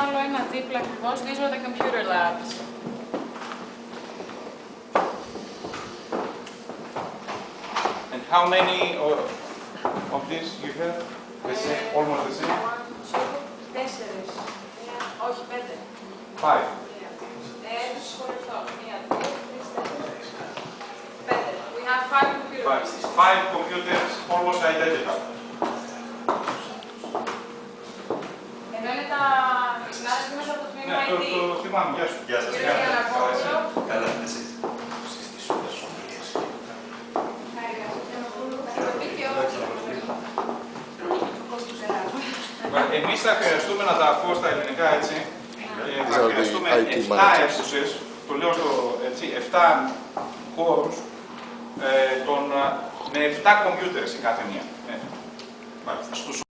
άλλο ένα δίπλα ακριβώς. These are the computer labs. And how many of these you have? The same, almost the same? 1, 2, 4. Όχι, 5. 5. Τους χωριστώ. 1, 2, 3, 4. 5. We have 5 computers. 5 computers, almost identical. Εδώ είναι τα συνάδελφοι μέσα από το τμήμα IT. Το θυμάμαι, γεια σου. Γεια σας. Κύριε Γιαννακόπουλο. Καλά, εσείς. Εμείς θα χρειαστούμε να τα πω στα ελληνικά έτσι. Θα χρειαστούμε 7 αίθουσες, το λέω έτσι, 7 χώρους με 7 computers η κάθε μία. Μάλιστα.